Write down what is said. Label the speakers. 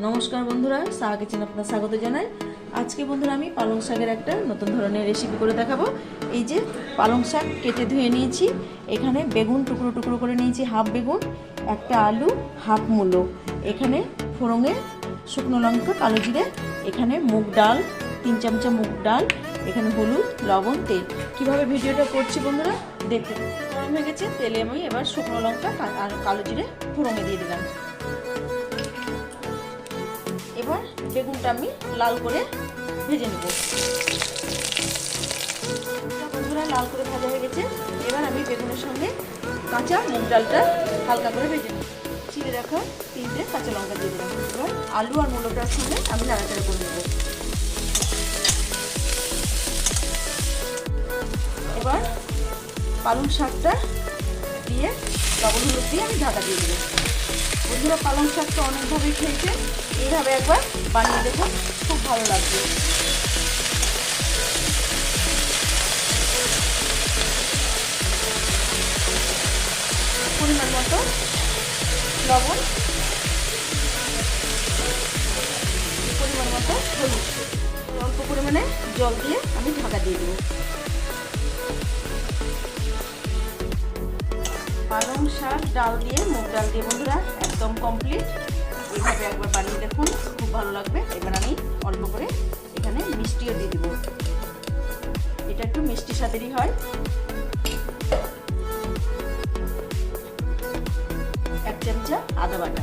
Speaker 1: নমস্কার বন্ধুরা, সাহা কিচেনে আপনাদের স্বাগত জানাই। আজকে বন্ধুরা আমি পালং শাকের একটা নতুন ধরনের রেসিপি করে দেখাবো। এই যে পালং শাক কেটে ধুয়ে নিয়েছি, এখানে বেগুন টুকরো টুকরো করে নিয়েছি, হাফ বেগুন, একটা আলু, হাফ মূলো, এখানে ফোড়নে শুকনো লঙ্কা, কালো জিরে, এখানে মুগ ডাল 3 চামচা মুগ ডাল, এখানে হলুদ, লবণ, তেল। কিভাবে ভিডিওটা করছি বন্ধুরা দেখতে। গরম হয়ে গেছে, তেলে আমি এবার শুকনো লঙ্কা আর কালো জিরে ফোড়নে দিয়ে দিলাম। এবার বেগুনটা আমি লাল করে ভেজে নেব। বন্ধুরা লাল করে ভাজা হয়ে গেছে, এবার আমি বেগুনের সঙ্গে কাঁচা মুগ ডালটা হালকা করে ভেজে নেব। চিড়ে রাখা 3টে কাঁচা লঙ্কা দিয়ে দিলাম। এবার আলু আর মূলোটার সঙ্গে আমি নাড়াচাড়া করে নেব। এবার পালং শাকটা দিয়ে লবণ হলুদ দিয়ে আমি ঢাকা দিয়ে দেবো। বন্ধুরা পালং শাকটা অনেকভাবে খেয়েছে, এইভাবে একবার বানিয়ে দেখুন, খুব ভালো লাগবে। পরিমাণ মতো লবণ, পরিমাণ মতো হলুদ, অল্প পরিমাণে জল দিয়ে আমি ঢাকা দিয়ে দেবো। পালং শাক ডাল দিয়ে মুগ ডাল দিয়ে বন্ধুরা একদম কমপ্লিট। এইভাবে একবার বানিয়ে দেখুন, খুব ভালো লাগবে। এবার আমি অল্প করে এখানে মিষ্টিও দিয়ে দিব, এটা একটু মিষ্টি স্বাদেরই হয়। 1 চামচা আদা বাটা,